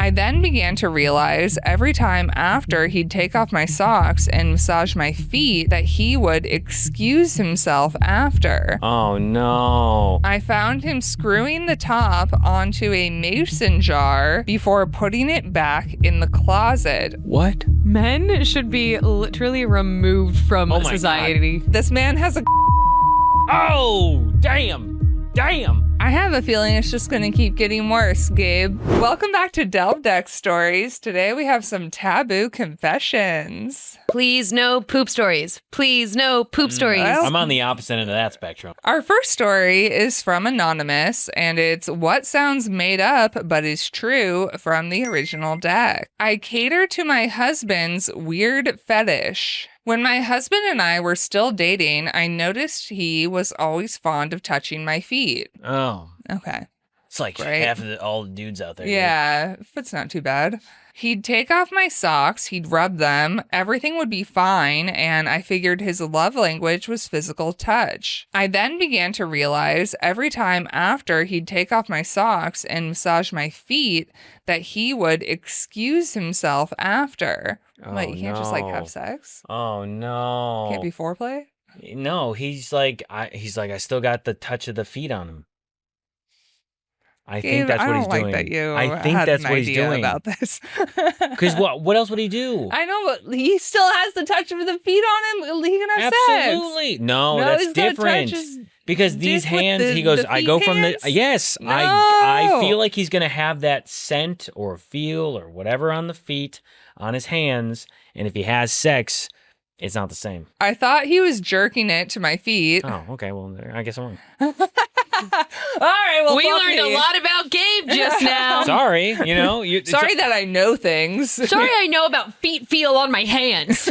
I then began to realize every time after he'd take off my socks and massage my feet that he would excuse himself after. Oh, no. I found him screwing the top onto a mason jar before putting it back in the closet. What? Men should be literally removed from society. This man has a... Oh, damn. Damn. I have a feeling it's just going to keep getting worse, Gabe. Welcome back to Delve Deck Stories. Today we have some taboo confessions. Please no poop stories. Please no poop stories. I'm on the opposite end of that spectrum. Our first story is from Anonymous, and it's what sounds made up but is true from the original deck. I cater to my husband's weird fetish. When my husband and I were still dating, I noticed he was always fond of touching my feet. Oh. Okay. It's like Right. half of all the dudes out there. Yeah, it's not too bad. He'd take off my socks, he'd rub them, everything would be fine, and I figured his love language was physical touch. I then began to realize every time after he'd take off my socks and massage my feet that he would excuse himself after. Wait, you can't just like have sex? Oh, no. Can't be foreplay? No, he's like, I still got the touch of the feet on him. I think that's what he's doing. I don't like that you I think had that's an what he's idea doing. about this. Because what else would he do? I know, but he still has the touch of the feet on him. He can have Absolutely. sex. No, No, that's he's gotta different. touch his Because these dick with hands, the- he goes, the I feet go from hands? the, yes, No. I feel like he's going to have that scent or feel or whatever on the feet, on his hands. And if he has sex, it's not the same. I thought he was jerking it to my feet. Oh, okay. Well, I guess I'm wrong. All right, well, We fuck learned me. a lot about Gabe just now. Sorry, you know. Sorry that I know things. Sorry I know about feet feel on my hands.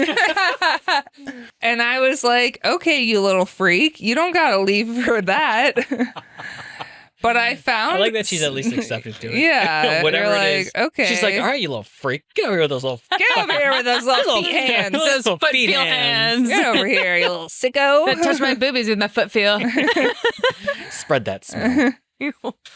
And I was like, okay, you little freak. You don't got to leave for that. But I found... I like that she's at least accepted to it. Yeah. Whatever you're it like, is. okay. She's like, all right, you little freak. Get over here with those little... Get over here with those little feet hands. Those little foot feet feel hands. hands. Get over here, you little sicko. Touch my boobies with my foot feel. Spread that smell.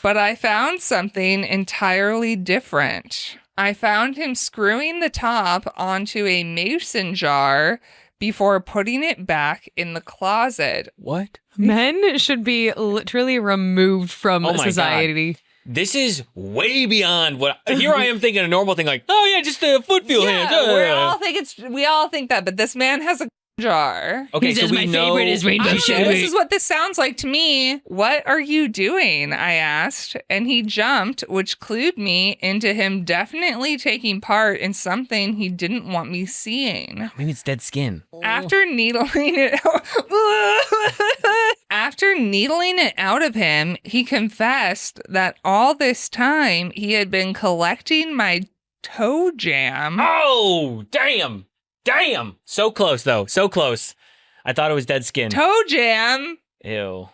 But I found something entirely different. I found him screwing the top onto a mason jar before putting it back in the closet. What? Men should be literally removed from Oh my society. This is way beyond what... Here I am thinking a normal thing like, oh yeah, just the foot feel hands. We all think that, but this man has a jar. Okay, He so says we my know... favorite is rainbow She sugar. said- This is what this sounds like to me. What are you doing? I asked, and he jumped, which clued me into him definitely taking part in something he didn't want me seeing. Maybe it's dead skin. After needling it out of him, he confessed that all this time he had been collecting my toe jam. Oh, damn. Damn. So close, though. So close. I thought it was dead skin. Toe jam? Ew.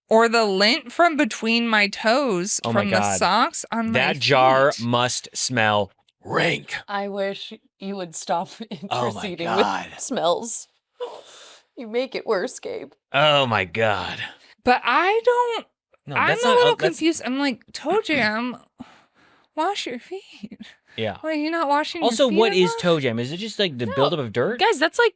Or the lint from between my toes Oh my from the God. socks on my That jar feet. must smell rank. I wish you would stop Oh my interceding God. with smells. You make it worse, Gabe. Oh my God. But I don't... No, I'm that's a not... little that's- confused. I'm like, toe jam? Wash your feet. Yeah. Why are you not washing Also, your feet what is enough? toe jam? Is it just like the buildup of dirt? Guys, that's like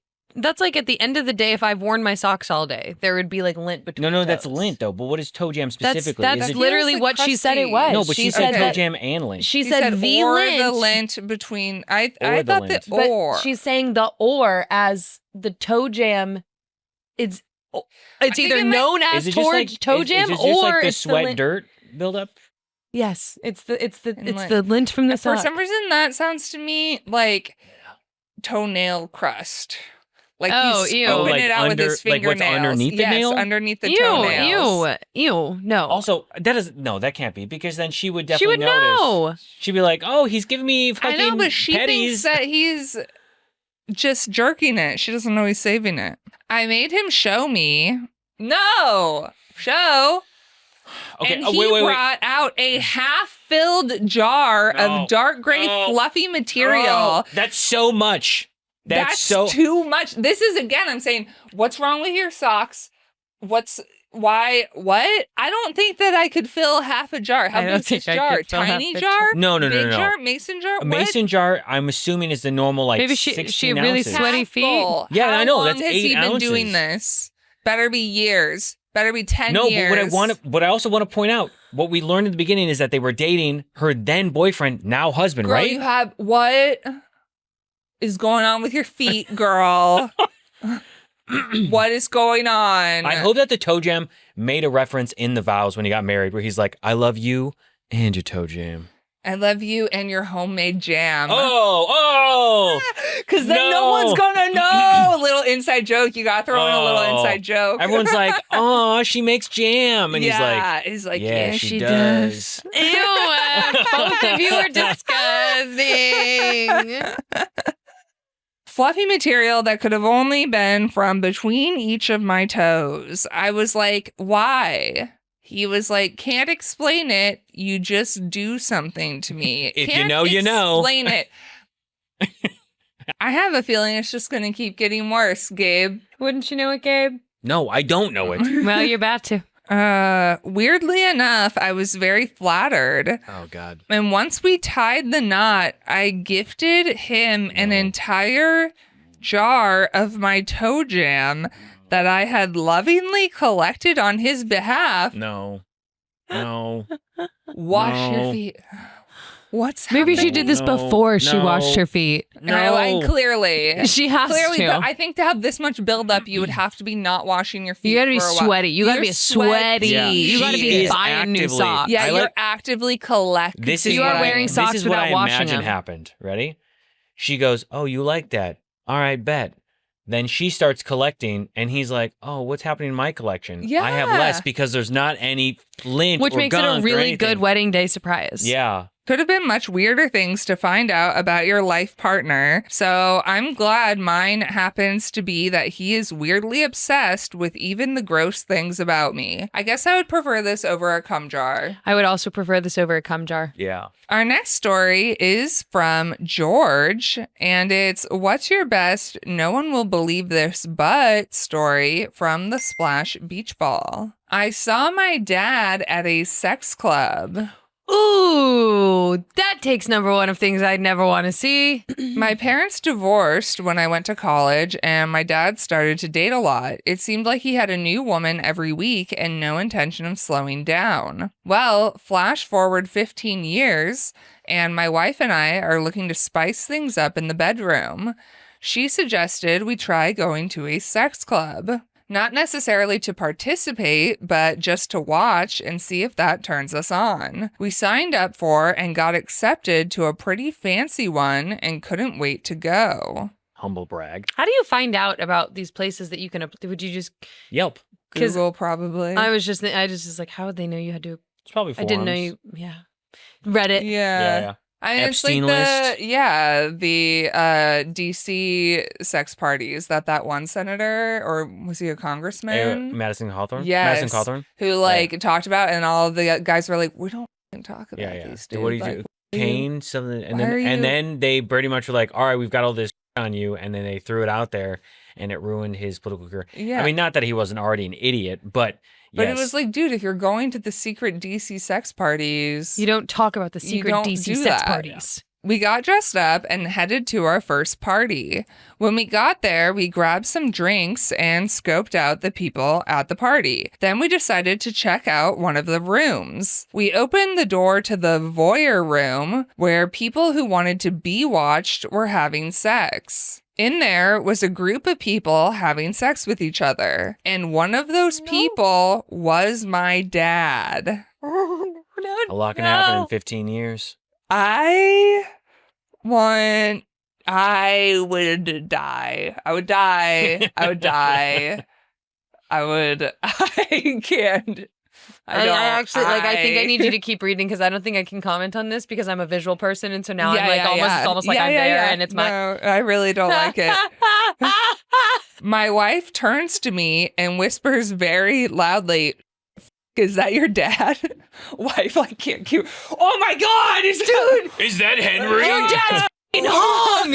at the end of the day, if I've worn my socks all day, there would be like lint between No, that's toes. lint though. But what is toe jam specifically? That's is it... literally Feels what like she said it crusty. was. No, but she said toe that- jam and lint. She He said, said the or lint. the lint between... I Or the thought lint. the But or. she's saying the or as the toe jam. It's think either it might- known Is as it just towards like toe is jam it just or like the it's sweat lint. dirt buildup? Yes, it's the lint. the lint from the For sock. some reason, that sounds to me like toenail crust. Like Oh, he's ew. scoping Like it out with under- his like what's fingernails. underneath the yes, nail? underneath the Ew, toenails. ew, no. Also, that is no, that can't be because then she would she definitely would notice. know. She'd be like, "Oh, he's giving me fucking I know, but she thinks petties." that he's just jerking it. She doesn't know he's saving it. I made him show me. No, show. Okay, and oh, he wait. brought out a half-filled jar No. of dark gray No. fluffy material. Oh, that's so much. That's so too much. This is, again, I'm saying, what's wrong with your socks? What's Why? What? I don't think that I could fill half a jar. How I don't big is this think I jar? could fill half Tiny a jar? jar. No. Big jar? Mason jar? A What? mason jar, I'm assuming, is the normal, like, Maybe 16 she really ounces. sweaty Half feet? full. Yeah, How I know, long that's has 8 he been doing ounces. this? Better be years. Better be 10 No, years. but I also want to point out, what we learned in the beginning is that they were dating her then boyfriend, now husband, Girl, right? you have what is going on with your feet, girl? What is going on? I hope that the toe jam made a reference in the vows when he got married, where he's like, I love you and your toe jam. I love you and your homemade jam. Oh, Because then no one's gonna know. A little inside joke. You gotta throw in a little inside joke. Everyone's like, oh, she makes jam. And he's like, yeah, she she does. Ew, both of you are disgusting. Fluffy material that could have only been from between each of my toes. I was like, why? He was like, can't explain it. You just do something to me. If you Can't know, you know. Explain it. I have a feeling it's just going to keep getting worse, Gabe. Wouldn't you know it, Gabe? No, I don't know it. Well, you're about to. Weirdly enough, I was very flattered. Oh, God. And once we tied the knot, I gifted him an entire jar of my toe jam that I had lovingly collected on his behalf. No. Wash your No. feet. What's Maybe she happening? did this No, before she no. washed her feet. I clearly. She has Clearly, to. but I think to have this much buildup, you would have to be not washing your feet. You gotta be for a while. sweaty. You gotta You're be sweaty. Yeah, You gotta she be is buying new actively- socks. Yeah, I you're like- actively collecting. This is You what are wearing this socks is what without I washing imagine them. happened. Ready? She goes, oh, you like that? All right, bet. Then she starts collecting, and he's like, oh, what's happening in my collection? I have Yeah. less because there's not any lint Which or makes it a gunk or really good anything. wedding day surprise. Yeah. Could have been much weirder things to find out about your life partner. So I'm glad mine happens to be that he is weirdly obsessed with even the gross things about me. I guess I would prefer this over a cum jar. I would also prefer this over a cum jar. Yeah. Our next story is from George, and it's What's Your Best No One Will Believe This But story from the Splash Beach Ball. I saw my dad at a sex club. Ooh, that takes number one of things I'd never want to see. My parents divorced when I went to college, and my dad started to date a lot. It seemed like he had a new woman every week and no intention of slowing down. Well, flash forward 15 years, and my wife and I are looking to spice things up in the bedroom. She suggested we try going to a sex club. Not necessarily to participate, but just to watch and see if that turns us on. We signed up for and got accepted to a pretty fancy one and couldn't wait to go. Humble brag. How do you find out about these places that you can? Would you just? Yelp. 'Cause Google probably. I just was like, how would they know you had to? It's probably I forums. didn't know you. Yeah, Reddit. Yeah. I mean, it's like Epstein list. the DC sex parties that one senator, or was he a congressman? Madison Cawthorn? Yes. Madison Cawthorn? Who like talked about, and all the guys were like, we don't fucking talk about Yeah. these, dude. What do you Like, do? what are you- Cane something, and why are then you- then they pretty much were like, all right, we've got all this on you, and then they threw it out there, and it ruined his political career. Yeah. I mean, not that he wasn't already an idiot, but But yes. it was like, dude, if you're going to the secret DC sex parties, You don't talk about the You secret don't DC do sex that. parties. we got dressed up and headed to our first party. When we got there, we grabbed some drinks and scoped out the people at the party. Then we decided to check out one of the rooms. We opened the door to the voyeur room where people who wanted to be watched were having sex. In there was a group of people having sex with each other. And one of those people was my dad. a lot can happen in 15 years. I would die. I would die. I would die. I can't. I actually I think I need you to keep reading because I don't think I can comment on this because I'm a visual person and so now I'm like it's almost like I'm there and it's my. No, I really don't like it. My wife turns to me and whispers very loudly, "Is that your dad?" Wife, like, can't keep. Oh my God, it's dude. Is that Henry? Your dad's hung.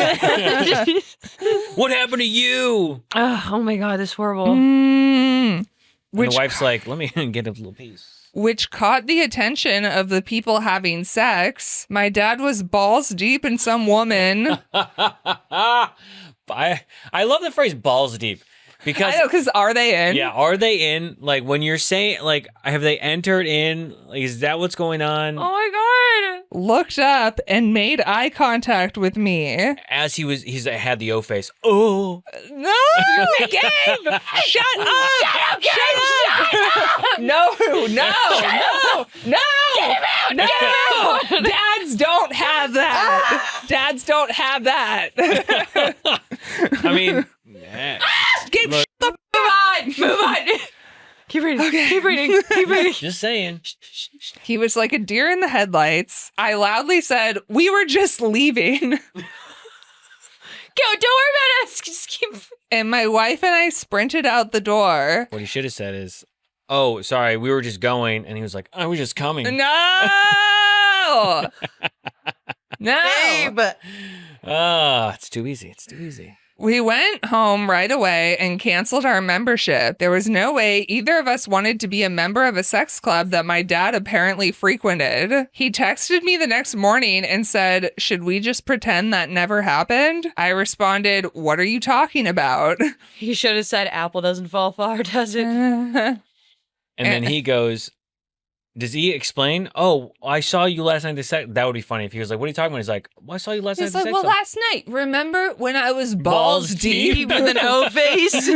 What happened to you? Oh my God, this is horrible. Mm. And the wife's like, let me get a little piece. Which caught the attention of the people having sex. My dad was balls deep in some woman. I love the phrase balls deep. Because I know, because are they in? Yeah, are they in? Like, when you're saying, like, have they entered in? Like, is that what's going on? Oh my God. Looked up and made eye contact with me. As he's had the O face. Oh. No, Gabe! Shut up! Shut up! No! Dads don't have that. Dads don't have that. I mean, yeah. Gabe, Look, shut the Move on. Keep reading. Keep reading. Keep reading. just saying. He was like a deer in the headlights. I loudly said, "We were just leaving." Go, don't worry about us. Just keep. And my wife and I sprinted out the door. What he should have said is, oh, sorry, we were just going. And he was like, I was just coming. No! No! Babe. It's too easy. It's too easy. We went home right away and canceled our membership. There was no way either of us wanted to be a member of a sex club that my dad apparently frequented. He texted me the next morning and said, "Should we just pretend that never happened?" I responded, "What are you talking about?" He should have said, "Apple doesn't fall far, does it?" And then he goes, does he explain? Oh, I saw you last night. That would be funny if he was like, what are you talking about? He's like, well, I saw you last night. He's like, well, last night, remember when I was balls deep with an O face?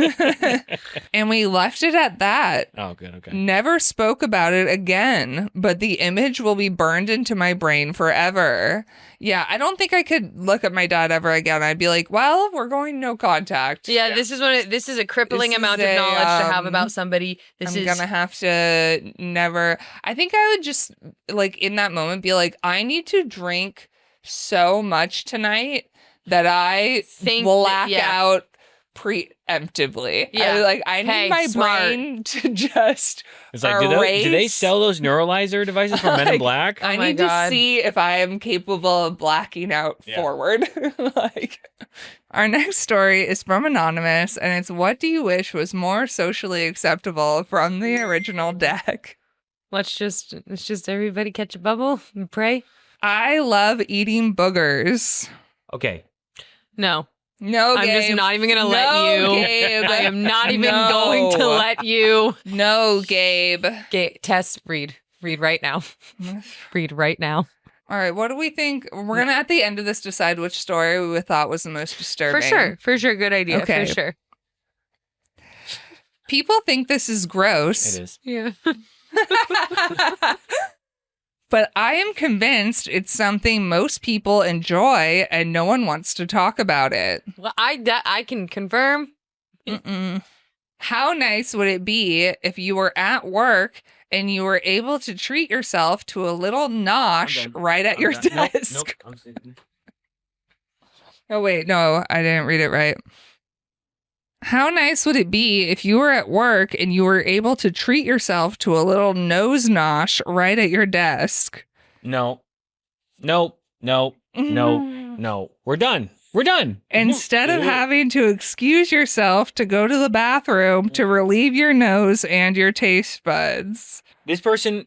And we left it at that. Oh, good. Okay. Never spoke about it again, but the image will be burned into my brain forever. Yeah, I don't think I could look at my dad ever again. I'd be like, well, we're going no contact. Yeah, this is a crippling This amount is of a, knowledge to have about somebody. I'm gonna have to never. I think I would just, like, in that moment be like, I need to drink so much tonight that I black out preemptively. Yeah. I need my brain to just It's like, do they sell those neuralizer devices for Men in Black? I need to see if I am capable of blacking out forward. Our next story is from Anonymous, and it's what do you wish was more socially acceptable from the original deck? Let's just everybody catch a bubble and pray. I love eating boogers. Okay. No. No, I'm Gabe. just not even going to let you. Gabe. I am not even going to let you. No, Gabe. Tess, read. Read right now. Read right now. All right, what do we think? We're going to, at the end of this, decide which story we thought was the most disturbing. For sure. Good idea. Okay. For sure. People think this is gross. It is. Yeah. But I am convinced it's something most people enjoy and no one wants to talk about it. Well, I can confirm. Mm-mm. How nice would it be if you were at work and you were able to treat yourself to a little nosh right at your desk? Nope. Oh, wait, no, I didn't read it right. How nice would it be if you were at work and you were able to treat yourself to a little nose nosh right at your desk? No. We're done. Instead of having to excuse yourself to go to the bathroom to relieve your nose and your taste buds. This person,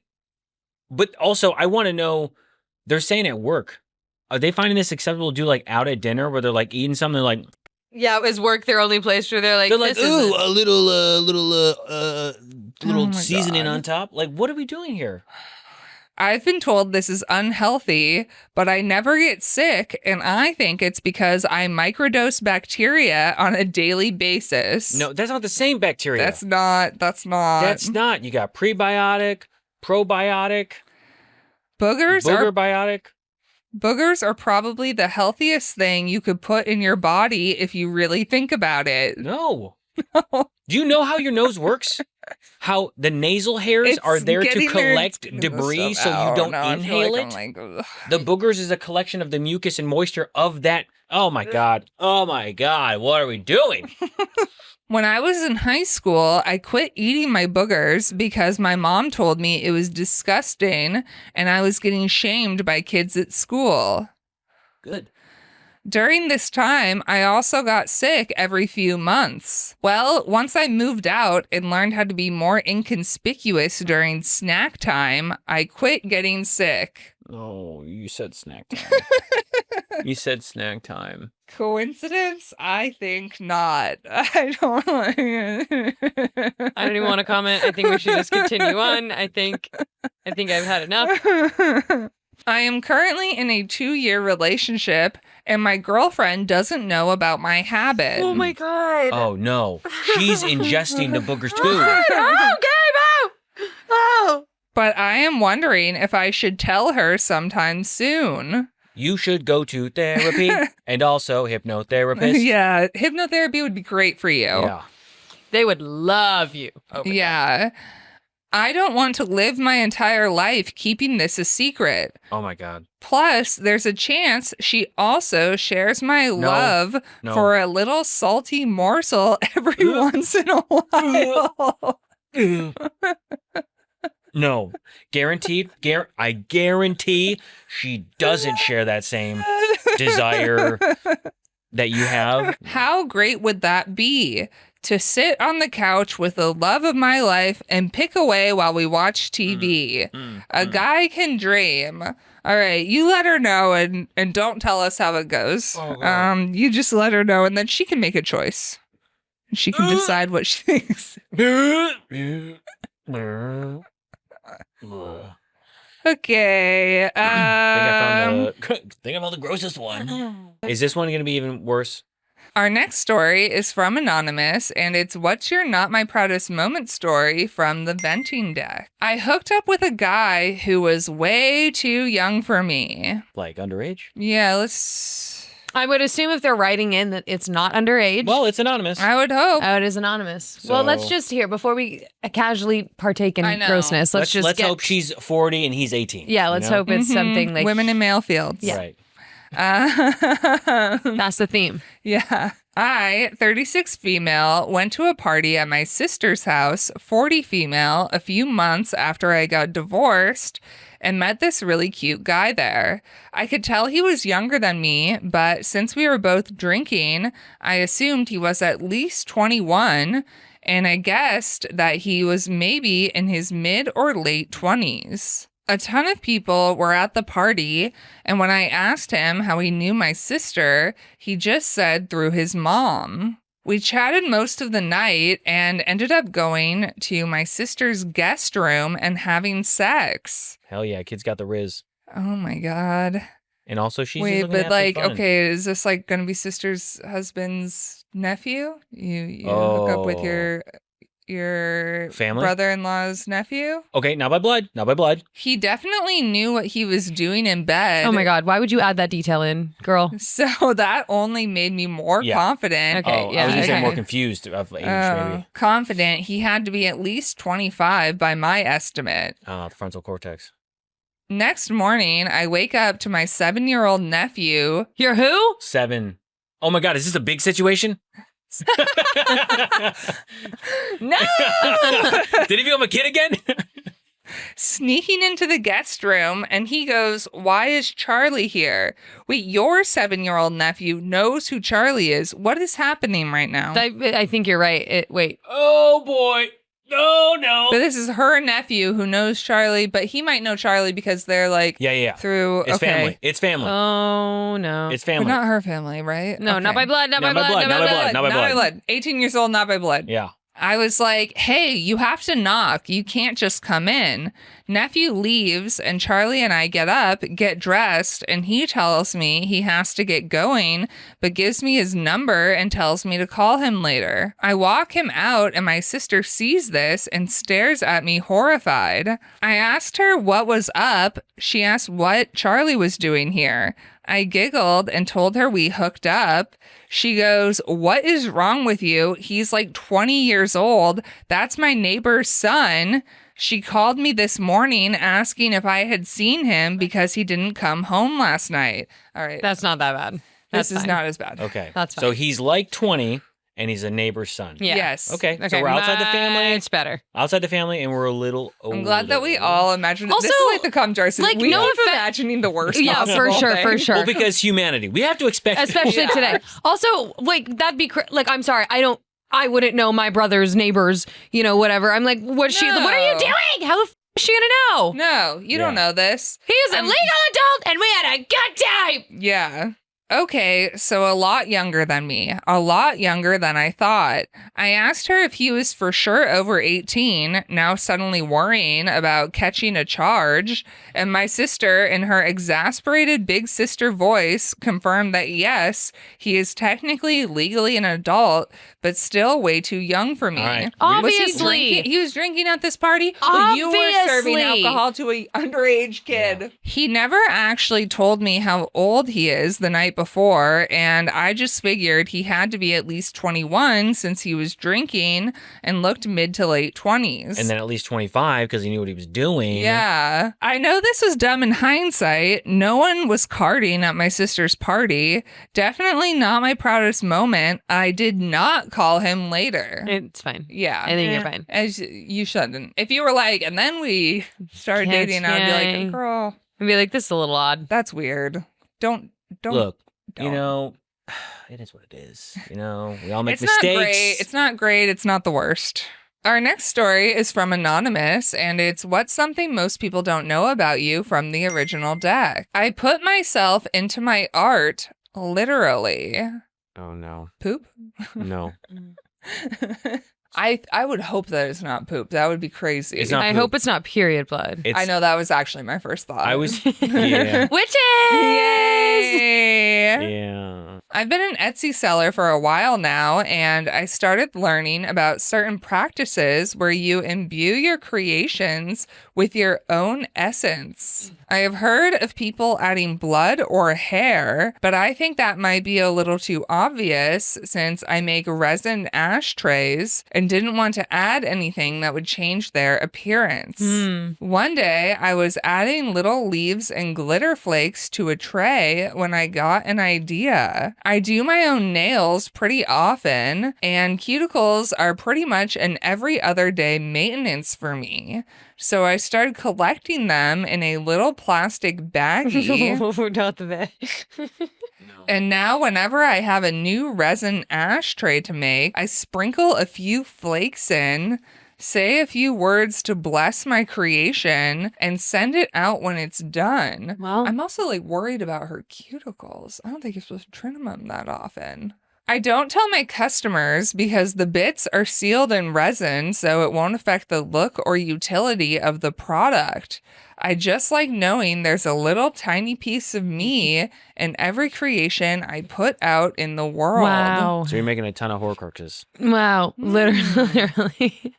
but also I want to know, they're saying at work, are they finding this acceptable to do like out at dinner where they're like eating something, they're like, Yeah, is work their only place where they're like, ooh, a little seasoning God. on top? Like, what are we doing here? I've been told this is unhealthy, but I never get sick, and I think it's because I microdose bacteria on a daily basis. No, that's not the same bacteria. That's not. That's not. You got prebiotic, probiotic, boogerbiotic. Boogers are probably the healthiest thing you could put in your body if you really think about it. No. Do you know how your nose works? How the nasal hairs are there to collect debris so you don't inhale it? The boogers is a collection of the mucus and moisture of that. Oh my God. What are we doing? When I was in high school, I quit eating my boogers because my mom told me it was disgusting and I was getting shamed by kids at school. Good. During this time, I also got sick every few months. Well, once I moved out and learned how to be more inconspicuous during snack time, I quit getting sick. Oh, you said snack time. You said snack time. Coincidence? I think not. I don't even want to comment. I think we should just continue on. I think I've had enough. I am currently in a 2-year relationship, and my girlfriend doesn't know about my habit. Oh my God. Oh no. She's ingesting the boogers too. Oh, Gabe! Oh! But I am wondering if I should tell her sometime soon. You should go to therapy and also hypnotherapist. Yeah, hypnotherapy would be great for you. Yeah. They would love you. Yeah. I don't want to live my entire life keeping this a secret. Oh my God. Plus, there's a chance she also shares my love for a little salty morsel every once in a while. No. Guaranteed. I guarantee she doesn't share that same desire that you have. How great would that be? To sit on the couch with the love of my life and pick away while we watch TV. A guy can dream. All right, you let her know and don't tell us how it goes. You just let her know and then she can make a choice. She can decide what she thinks. Okay. I think I found the grossest one. Is this one going to be even worse? Our next story is from Anonymous, and it's What's Your Not My Proudest Moment story from the venting deck. I hooked up with a guy who was way too young for me. Like underage? Yeah, I would assume if they're writing in that it's not underage. Well, it's anonymous. I would hope. Oh, it is anonymous. So... Well, let's just hear, before we casually partake in grossness, let's hope she's 40 and he's 18. Yeah, let's hope it's something like... Women in male fields. Yeah. Right. That's the theme. Yeah. I, 36 female, went to a party at my sister's house, 40 female, a few months after I got divorced, and met this really cute guy there. I could tell he was younger than me, but since we were both drinking, I assumed he was at least 21, and I guessed that he was maybe in his mid or late 20s. A ton of people were at the party, and when I asked him how he knew my sister, he just said through his mom. We chatted most of the night and ended up going to my sister's guest room and having sex. Hell yeah, kid's got the Riz. Oh my God. And also she's Wait, looking but at like, fun. okay, is this like gonna be sister's husband's nephew? You hook up with your family brother-in-law's nephew? Okay, not by blood. Not by blood. He definitely knew what he was doing in bed. Oh my God, why would you add that detail in, girl? So that only made me more confident. Okay, I was gonna say more confused of age, maybe. Confident. He had to be at least 25 by my estimate. The frontal cortex. Next morning, I wake up to my 7-year-old nephew. Your who? 7. Oh my God, is this a big situation? No! Did he become a kid again? Sneaking into the guest room, and he goes, "Why is Charlie here?" Wait, your 7-year-old nephew knows who Charlie is. What is happening right now? I think you're right. Wait. Oh boy. No. But this is her nephew who knows Charlie, but he might know Charlie because they're like through family. It's family. Oh no. It's family. But not her family, right? No, not by blood, not by blood. 18 years old, not by blood. Yeah. I was like, hey, you have to knock. You can't just come in. Nephew leaves, and Charlie and I get up, get dressed, and he tells me he has to get going, but gives me his number and tells me to call him later. I walk him out, and my sister sees this and stares at me horrified. I asked her what was up. She asked what Charlie was doing here. I giggled and told her we hooked up. She goes, "What is wrong with you? He's like 20 years old. That's my neighbor's son." She called me this morning asking if I had seen him because he didn't come home last night. All right. That's not that bad. This is not as bad. Okay. That's fine. So he's like 20 and he's a neighbor's son. Yeah. Yes. Okay. So we're outside the family. It's better. Outside the family, and we're a little older. I'm glad that we all imagined Also, this is like the cum jar. like, we no keep offe- imagining the worst Yeah, possible for sure, thing. for sure. Well, because humanity. We have to expect Especially today. Also, like, that'd be like, I'm sorry, I wouldn't know my brother's neighbors, whatever. I'm like, what are you doing? How the is she gonna know? No, you don't know this. He's a legal adult and we had a good time. Yeah. Okay, so a lot younger than me, a lot younger than I thought. I asked her if he was for sure over 18, now suddenly worrying about catching a charge, and my sister, in her exasperated big sister voice, confirmed that yes, he is technically legally an adult, but still way too young for me. All right. Obviously. He was drinking at this party? Obviously. You were serving alcohol to an underage kid. Yeah. He never actually told me how old he is the night before, and I just figured he had to be at least 21 since he was drinking and looked mid to late 20s. And then at least 25 because he knew what he was doing. Yeah. I know this was dumb in hindsight. No one was carding at my sister's party. Definitely not my proudest moment. I did not call him later. It's fine. Yeah. I think you're fine. As you shouldn't. If you were like, and then we started dating, I'd be like, girl. I'd be like, this is a little odd. That's weird. Don't. Look, don't. it is what it is. We all make it's mistakes. Not great. It's not great. It's not the worst. Our next story is from Anonymous, and it's what's something most people don't know about you from the original deck. I put myself into my art, literally. Oh, no. Poop? No. I would hope that it's not poop. That would be crazy. It's not I poop. hope it's not period blood. I know that was actually my first thought. I was, yeah. Witches! Yay! Yeah. I've been an Etsy seller for a while now, and I started learning about certain practices where you imbue your creations with your own essence. I have heard of people adding blood or hair, but I think that might be a little too obvious since I make resin ashtrays and didn't want to add anything that would change their appearance. One day, I was adding little leaves and glitter flakes to a tray when I got an idea. I do my own nails pretty often, and cuticles are pretty much an every other day maintenance for me. So I started collecting them in a little plastic baggie. Not the bag. And now whenever I have a new resin ashtray to make, I sprinkle a few flakes in, say a few words to bless my creation, and send it out when it's done. Well, I'm also worried about her cuticles. I don't think you're supposed to trim them that often. I don't tell my customers because the bits are sealed in resin, so it won't affect the look or utility of the product. I just like knowing there's a little tiny piece of me in every creation I put out in the world. Wow. So you're making a ton of Horcruxes. Wow. Literally.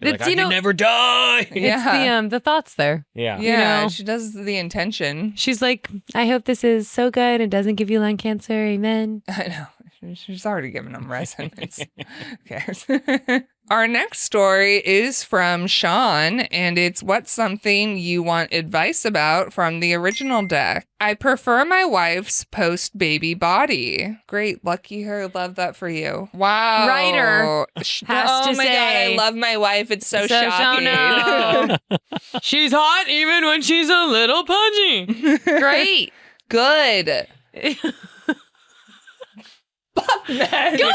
You're like, I can never die. Yeah. It's the thoughts there. Yeah. Yeah, she does the intention. She's like, I hope this is so good and doesn't give you lung cancer. Amen. I know. She's already given them resin. Who cares? Our next story is from Sean, and it's what's something you want advice about from the original deck. I prefer my wife's post-baby body. Great, lucky her. Love that for you. Wow. Writer has to my say, God, I love my wife. It's so shocking. No. She's hot even when she's a little pudgy. Great. Good. Go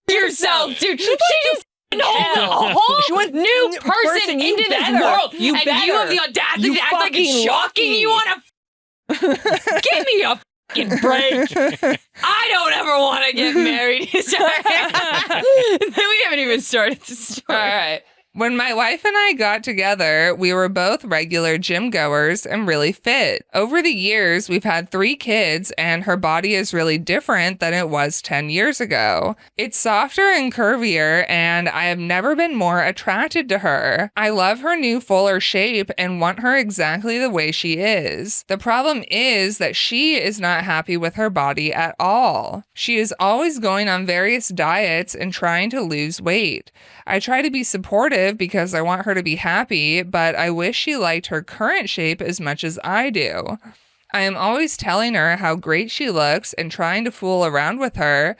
yourself, dude. She just a whole new person into this world. You have the audacity to act like it's shocking. You want to give me a fucking break. I don't ever want to get married. We haven't even started the story. All right. When my wife and I got together, we were both regular gym goers and really fit. Over the years, we've had 3 kids, and her body is really different than it was 10 years ago. It's softer and curvier, and I have never been more attracted to her. I love her new fuller shape and want her exactly the way she is. The problem is that she is not happy with her body at all. She is always going on various diets and trying to lose weight. I try to be supportive because I want her to be happy, but I wish she liked her current shape as much as I do. I am always telling her how great she looks and trying to fool around with her,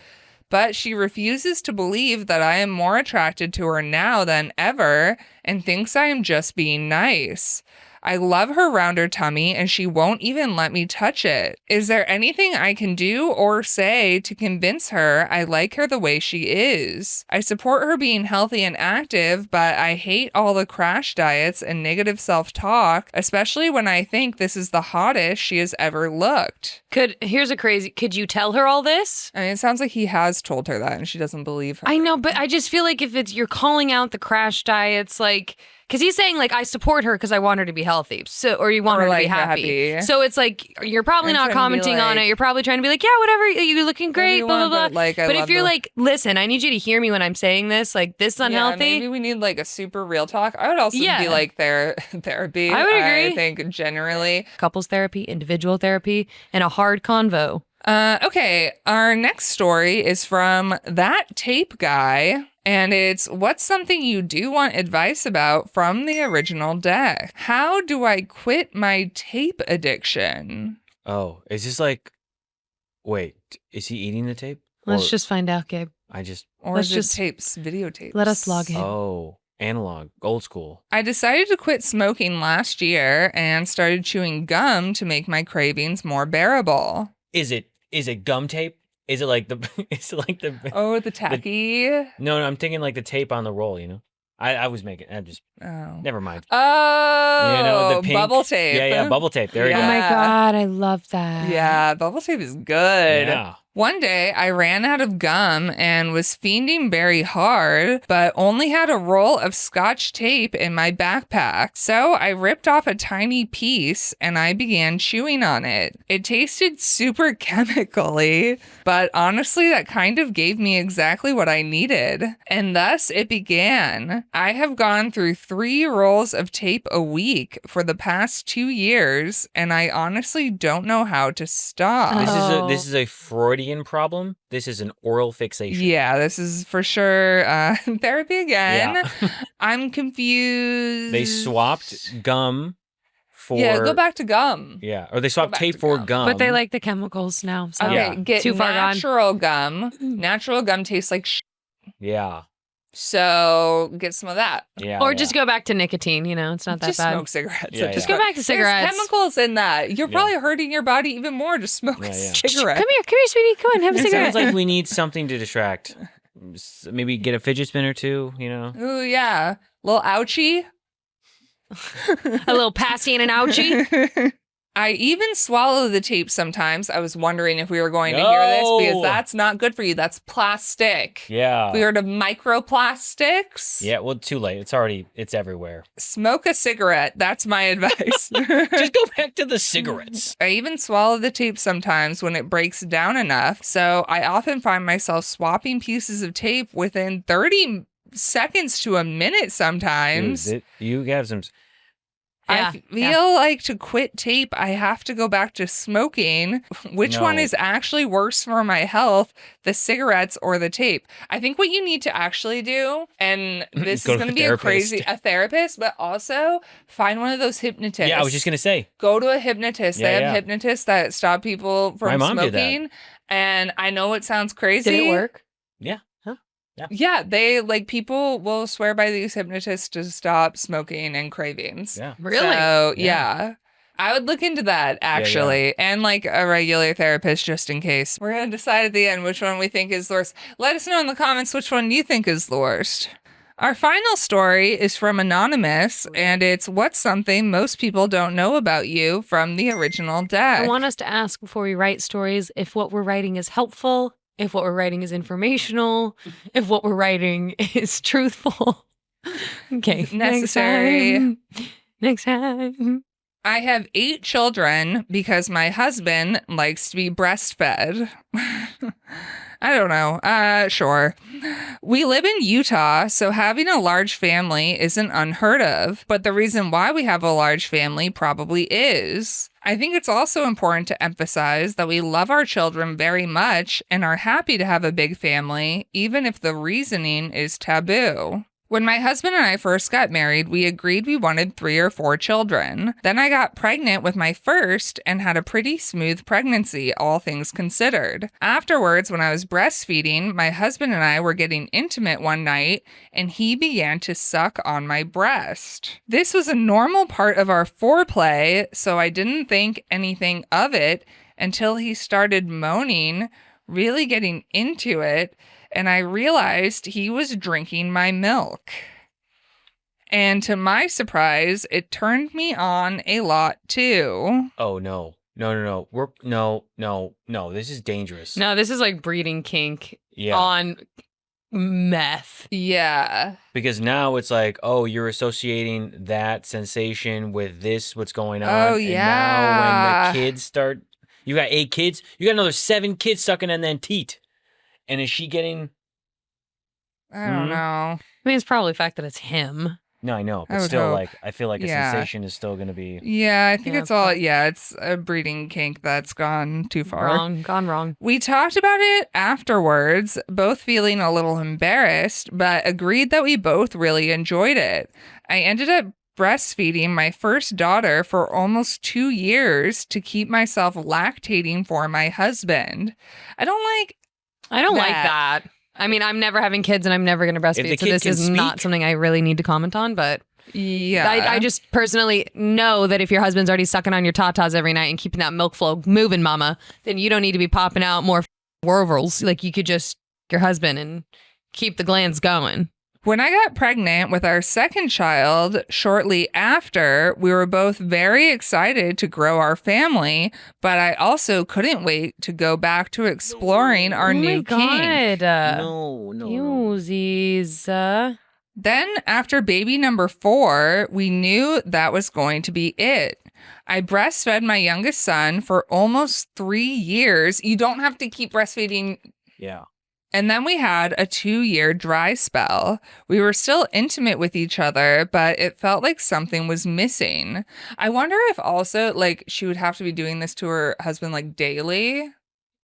but she refuses to believe that I am more attracted to her now than ever and thinks I am just being nice. I love her rounder tummy and she won't even let me touch it. Is there anything I can do or say to convince her I like her the way she is? I support her being healthy and active, but I hate all the crash diets and negative self-talk, especially when I think this is the hottest she has ever looked. Could you tell her all this? I mean, it sounds like he has told her that and she doesn't believe her. I know, but I just feel like if you're calling out the crash diets, like, because he's saying, like, I support her because I want her to be healthy. So, or you want her to be happy. So it's like, you're probably not commenting on it. You're probably trying to be like, yeah, whatever, you're looking great, blah, blah, blah. But if you're like, listen, I need you to hear me when I'm saying this, like, this is unhealthy. Yeah, maybe we need like a super real talk. I would also be like therapy. I would agree. I think generally. Couples therapy, individual therapy, and a hard convo. Okay, our next story is from That Tape Guy. And it's, what's something you do want advice about from the original deck? How do I quit my tape addiction? Oh, is this like, wait, is he eating the tape? Let's just find out, Gabe. Or is it tapes, videotapes? Let us log in. Oh, analog, old school. I decided to quit smoking last year and started chewing gum to make my cravings more bearable. Is it gum tape? Is it like the Oh, the tacky? No, I'm thinking like the tape on the roll, you know? I was making, never mind. Oh, you know, the pink, bubble tape. Yeah, bubble tape. There you go. Oh my God, I love that. Yeah, bubble tape is good. Yeah. One day, I ran out of gum and was fiending very hard, but only had a roll of Scotch tape in my backpack. So I ripped off a tiny piece and I began chewing on it. It tasted super chemically, but honestly, that kind of gave me exactly what I needed. And thus it began. I have gone through 3 rolls of tape a week for the past 2 years, and I honestly don't know how to stop. This is a Freudian problem. This is an oral fixation. Yeah, this is for sure therapy again. Yeah. I'm confused. They swapped gum for... Yeah, go back to gum. Yeah, or they swapped tape for gum. But they like the chemicals now. So. Okay, get Too far natural gum. Natural gum tastes like Yeah. So get some of that. Yeah. Or just go back to nicotine, you know, it's not that just bad. Smoke cigarettes. Yeah, Just go back to cigarettes. There's chemicals in that. You're probably hurting your body even more. Just smoke a cigarette. Come here, sweetie. Come on, have a It cigarette. sounds like we need something to distract. Maybe get a fidget spinner too, you know? Ooh, yeah. Little ouchie. A little passy and an ouchie. I even swallow the tape sometimes. I was wondering if we were going to hear this because that's not good for you. That's plastic. Yeah. We heard of microplastics. Yeah, well, too late. It's everywhere. Smoke a cigarette. That's my advice. Just go back to the cigarettes. I even swallow the tape sometimes when it breaks down enough. So I often find myself swapping pieces of tape within 30 seconds to a minute sometimes. Dude, you have some... I feel like to quit tape, I have to go back to smoking. Which one is actually worse for my health, the cigarettes or the tape? I think what you need to actually do, and this is going to be a therapist, but also find one of those hypnotists. Yeah, I was just going to say. Go to a hypnotist. They have hypnotists that stop people from smoking. And I know it sounds crazy. Did it work? Yeah. Yeah, they people will swear by these hypnotists to stop smoking and cravings. Yeah. Really? So, yeah. I would look into that actually, and like a regular therapist just in case. We're going to decide at the end which one we think is the worst. Let us know in the comments which one you think is the worst. Our final story is from Anonymous, and it's what's something most people don't know about you from the original deck. I want us to ask before we write stories if what we're writing is helpful, if what we're writing is informational, if what we're writing is truthful. Okay. Necessary. Next time. I have 8 children because my husband likes to be breastfed. I don't know. Sure. We live in Utah, so having a large family isn't unheard of. But the reason why we have a large family probably is. I think it's also important to emphasize that we love our children very much and are happy to have a big family, even if the reasoning is taboo. When my husband and I first got married, we agreed we wanted 3 or 4 children. Then I got pregnant with my first and had a pretty smooth pregnancy, all things considered. Afterwards, when I was breastfeeding, my husband and I were getting intimate one night, and he began to suck on my breast. This was a normal part of our foreplay, so I didn't think anything of it until he started moaning, really getting into it, and I realized he was drinking my milk. And to my surprise, it turned me on a lot too. Oh, no. No. No. This is dangerous. No, this is like breeding kink Yeah. on meth. Yeah. Because now it's like, oh, you're associating that sensation with this, what's going on. Oh, And yeah. now when the kids start, you got 8 kids, you got another 7 kids sucking and then teat. And is she getting... I don't know. I mean, it's probably the fact that it's him. No, I know. I But would still, hope. like, I feel like a Yeah. sensation is still going to be... Yeah, I think Yeah, it's all, yeah, it's a breeding kink that's gone too far. Gone wrong. We talked about it afterwards, both feeling a little embarrassed, but agreed that we both really enjoyed it. I ended up breastfeeding my first daughter for almost 2 years to keep myself lactating for my husband. I don't like that. I mean, I'm never having kids and I'm never going to the breastfeed, so kid this can is not speak- something I really need to comment on, but Yeah. I just personally know that if your husband's already sucking on your tatas every night and keeping that milk flow moving, mama, then you don't need to be popping out more warvels. Like, you could just your husband and keep the glands going. When I got pregnant with our second child, shortly after, we were both very excited to grow our family, but I also couldn't wait to go back to exploring our new kink. No. Uzies. Then, after baby number 4, we knew that was going to be it. I breastfed my youngest son for almost 3 years. You don't have to keep breastfeeding. Yeah. And then we had a 2-year dry spell. We were still intimate with each other, but it felt like something was missing. I wonder if also, like, she would have to be doing this to her husband, like, daily.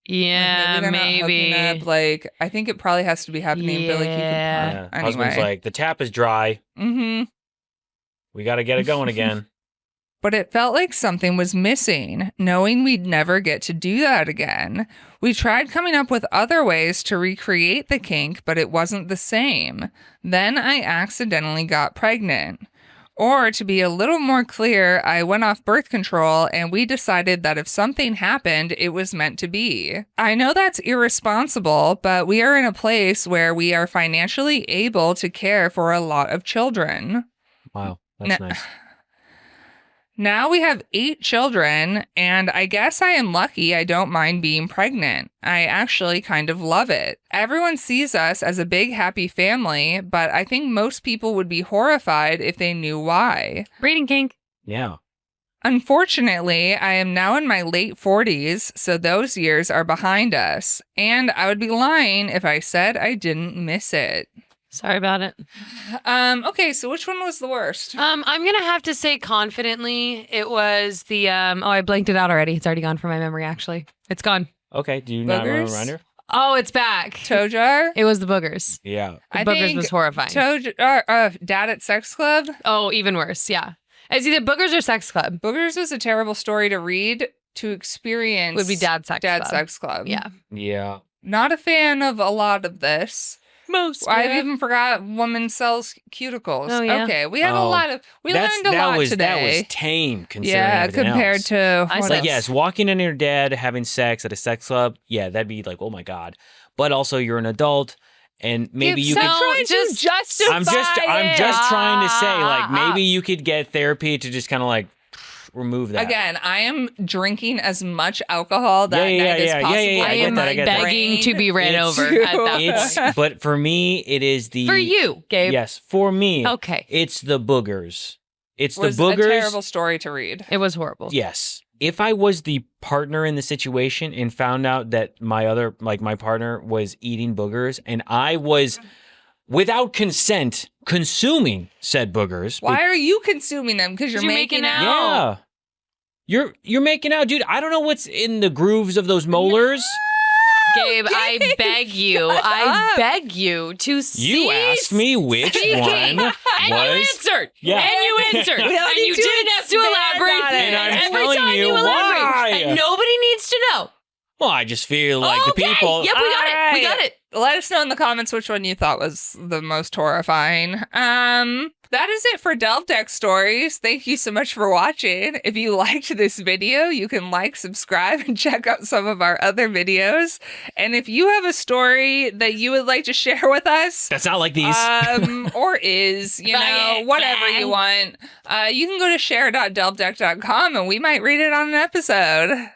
Yeah, Like, they're not hooking maybe. up. Like, I think it probably has to be happening, but, like, you Yeah. could... Husband's like, the tap is dry. Mm-hmm. We got to get it going again. But it felt like something was missing, knowing we'd never get to do that again. We tried coming up with other ways to recreate the kink, but it wasn't the same. Then I accidentally got pregnant. Or to be a little more clear, I went off birth control and we decided that if something happened, it was meant to be. I know that's irresponsible, but we are in a place where we are financially able to care for a lot of children. Wow. That's No. nice. Now we have 8 children, and I guess I am lucky I don't mind being pregnant. I actually kind of love it. Everyone sees us as a big happy family, but I think most people would be horrified if they knew why. Breeding kink. Yeah. Unfortunately, I am now in my late 40s, so those years are behind us, and I would be lying if I said I didn't miss it. Sorry about it. Okay, so which one was the worst? I'm gonna have to say confidently it was the I blanked it out already. It's already gone from my memory, actually. It's gone. Okay. Do you not remember Boogers? reminder? Oh, it's back. Toe jar? It was the boogers. Yeah. The I boogers think was horrifying. Dad at Sex Club? Oh, even worse. Yeah. It's either boogers or sex club. Boogers was a terrible story to read, to experience. Would be Dad's Sex Club. Sex Club. Yeah. Yeah. Not a fan of a lot of this. Most. I've even forgot woman sells cuticles. Oh, yeah. Okay, we had a Oh, lot of, we learned a lot That today. was tame considering Yeah, everything compared else. to I what said Like, else? yes, walking in your dad, having sex at a sex club, yeah, that'd be like, oh my God. But also, you're an adult, and maybe you Stop could. trying to justify I'm just it. trying to say, like, maybe you could get therapy to just kind of like remove that. Again, I am drinking as much alcohol that Yeah, night as possible. yeah, I I get am that, I get that. begging to be ran It's- over at that It's, point. but for me, it is the For you, Gabe. Yes, for me. Okay. It's the boogers. It's was the boogers. a terrible story to read. It was horrible. Yes. If I was the partner in the situation and found out that my partner was eating boogers and I was, without consent, consuming said boogers. Why are you consuming them? Because you're making out. Yeah. You're making out, dude. I don't know what's in the grooves of those molars, Gabe, I beg you. I beg you to cease. You asked me which one was. And you answered. Yeah. And you answered. And you didn't have to elaborate. And I'm every telling time you elaborate. why. And nobody needs to know. Well, I just feel like the people. Yep, we got it. We got it. Let us know in the comments which one you thought was the most horrifying. That is it for Delve Deck Stories. Thank you so much for watching. If you liked this video, you can like, subscribe, and check out some of our other videos. And if you have a story that you would like to share with us, That's not like these. or is, whatever you want, you can go to share.delvedeck.com and we might read it on an episode.